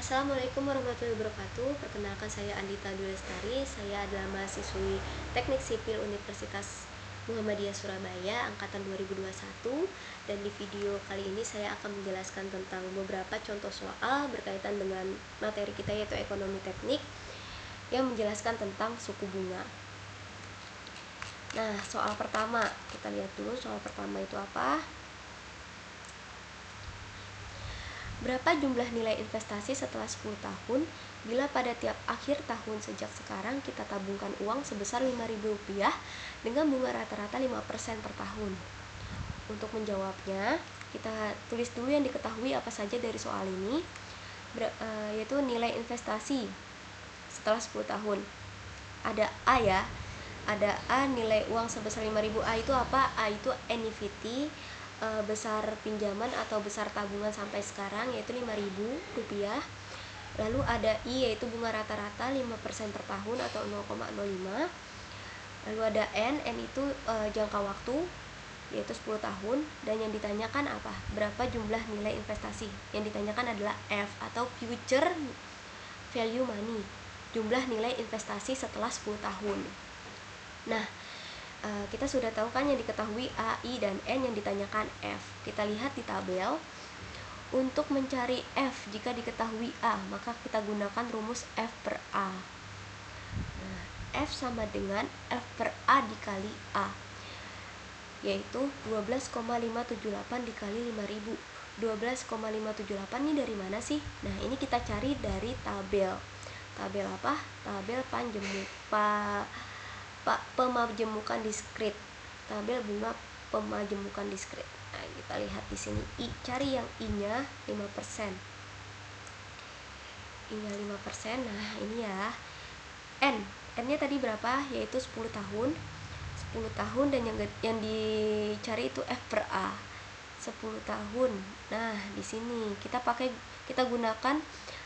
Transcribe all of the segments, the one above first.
Assalamualaikum warahmatullahi wabarakatuh. Perkenalkan, saya Andita Dwi Lestari. Saya adalah mahasiswi Teknik Sipil Universitas Muhammadiyah Surabaya angkatan 2021. Dan di video kali ini saya akan menjelaskan tentang beberapa contoh soal berkaitan dengan materi kita, yaitu ekonomi teknik, yang menjelaskan tentang suku bunga. Nah, soal pertama, kita lihat dulu soal pertama itu apa. Berapa jumlah nilai investasi setelah 10 tahun bila pada tiap akhir tahun sejak sekarang kita tabungkan uang sebesar Rp5.000 dengan bunga rata-rata 5% per tahun? Untuk menjawabnya, kita tulis dulu yang diketahui apa saja dari soal ini, yaitu nilai investasi setelah 10 tahun. Ada A ya, ada A, nilai uang sebesar Rp5.000. A itu apa? A itu annuity, besar pinjaman atau besar tabungan sampai sekarang, yaitu Rp5.000. Lalu ada I, yaitu bunga rata-rata 5% per tahun atau 0,05. Lalu ada N itu jangka waktu, yaitu 10 tahun. Dan yang ditanyakan apa? Berapa jumlah nilai investasi? Yang ditanyakan adalah F atau future value money, jumlah nilai investasi setelah 10 tahun. Nah, kita sudah tahu kan yang diketahui A, I, dan N, yang ditanyakan F. Kita lihat di tabel. Untuk mencari F jika diketahui A, maka kita gunakan rumus F per A. Nah, F sama dengan F per A dikali A, yaitu 12,578 dikali 5.000. 12,578 ini dari mana sih? Nah, ini kita cari dari tabel. Tabel apa? Tabel pemajemukan diskrit. Tabel bunga pemajemukan diskrit. Nah, kita lihat di sini I, cari yang I-nya 5%. I-nya 5%. Nah, ini ya. N-nya tadi berapa? Yaitu 10 tahun. 10 tahun, dan yang dicari itu F per A. 10 tahun. Nah, di sini kita gunakan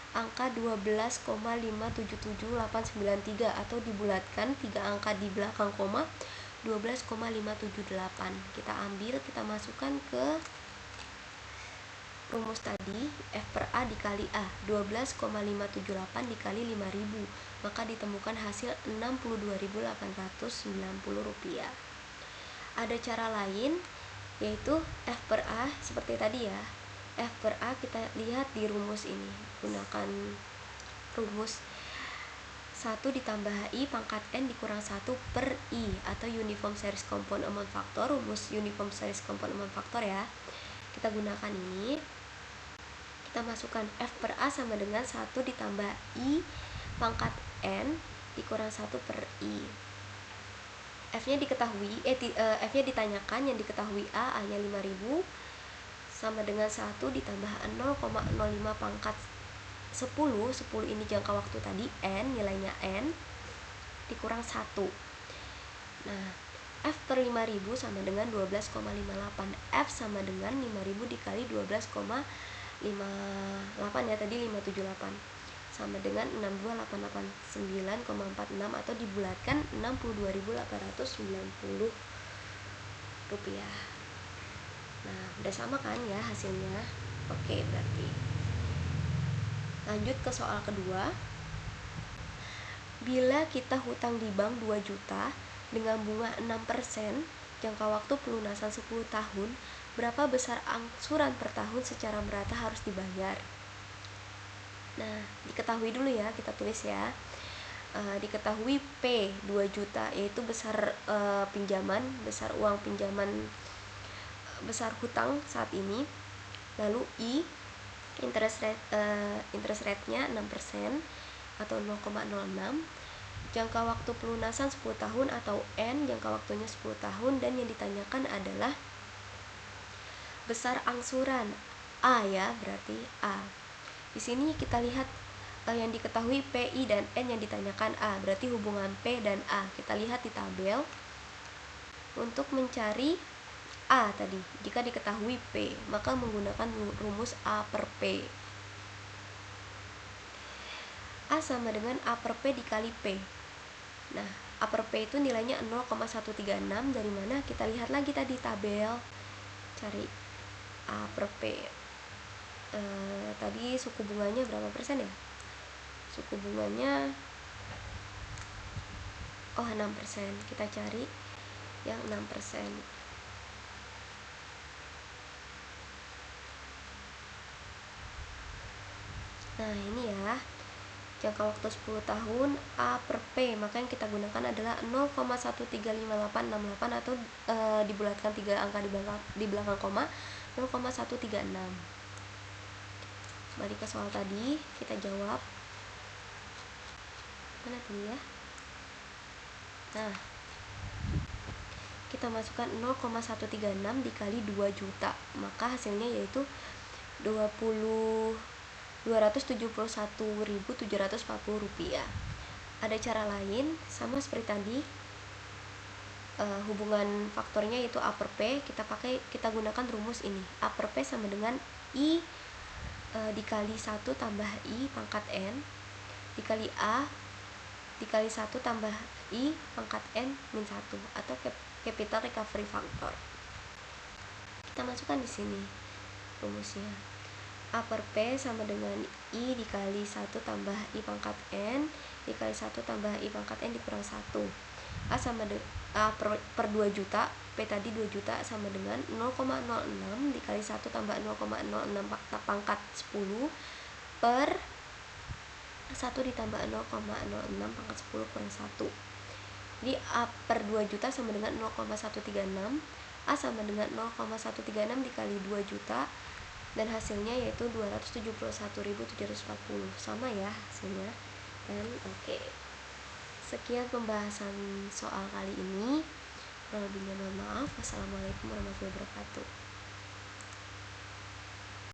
angka 12,577893 atau dibulatkan 3 angka di belakang koma, 12,578. Kita ambil, kita masukkan ke rumus tadi, F per A dikali A, 12,578 dikali 5.000, maka ditemukan hasil Rp62.890. Ada cara lain, yaitu F per A seperti tadi ya. F per A kita lihat di rumus ini, gunakan rumus 1 ditambah I pangkat N dikurang 1 per I atau uniform series compound amount factor, rumus uniform series compound amount factor ya. Kita gunakan ini, kita masukkan F per A sama dengan 1 ditambah I pangkat N dikurang 1 per I. F-nya diketahui, F-nya ditanyakan, yang diketahui A-nya 5.000 sama dengan 1 ditambah 0,05 pangkat 10 ini jangka waktu tadi, N, nilainya N, dikurang 1. Nah, F per 5.000 sama dengan 12,58. F sama dengan 5.000 dikali 12,58 ya, tadi 578, sama dengan 62.889,46 atau dibulatkan Rp62.890. Nah, udah sama kan ya hasilnya? Oke, berarti lanjut ke soal kedua. Bila kita hutang di bank 2 juta dengan bunga 6%, jangka waktu pelunasan 10 tahun, berapa besar angsuran per tahun secara merata harus dibayar? Nah, diketahui dulu ya, kita tulis ya. Diketahui P 2 juta, yaitu besar pinjaman, besar uang pinjaman, besar hutang saat ini. Lalu I, interest rate-nya 6% atau 0,06. Jangka waktu pelunasan 10 tahun atau N, jangka waktunya 10 tahun, dan yang ditanyakan adalah besar angsuran A ya, berarti A. Di sini kita lihat yang diketahui P, I, dan N, yang ditanyakan A, berarti hubungan P dan A. Kita lihat di tabel. Untuk mencari A tadi, jika diketahui P, maka menggunakan rumus A per P. A sama dengan A per P dikali P. Nah, A per P itu nilainya 0,136. Dari mana? Kita lihat lagi tadi tabel, cari A per P. tadi suku bunganya berapa persen ya? Suku bunganya 6%. Kita cari yang 6%. Nah, ini ya. Jangka waktu 10 tahun A per P, maka yang kita gunakan adalah 0,135868 atau dibulatkan 3 angka di belakang koma, 0,136. Kembali ke soal tadi, kita jawab. Mana tadi ya? Nah, kita masukkan 0,136 dikali 2 juta, maka hasilnya yaitu 271.740 rupiah. Ada cara lain, sama seperti tadi, hubungan faktornya yaitu A per P. Kita gunakan rumus ini. A per P sama dengan I dikali 1 tambah I pangkat N dikali A dikali 1 tambah I pangkat N min 1 atau capital recovery factor. Kita masukkan di sini rumusnya. A per P sama dengan I dikali 1 tambah I pangkat N dikali 1 tambah I pangkat N dikurang 1. A per 2 juta, P tadi 2 juta sama dengan 0,06 dikali 1 tambah 0,06 pangkat 10 per 1 ditambah 0,06 pangkat 10 kurang 1. Jadi A per 2 juta sama dengan 0,136. A sama dengan 0,136 dikali 2 juta. Dan hasilnya yaitu 271.740. Sama ya hasilnya. Dan oke. Sekian pembahasan soal kali ini. Kurang lebihnya mohon maaf. Wassalamualaikum warahmatullahi wabarakatuh.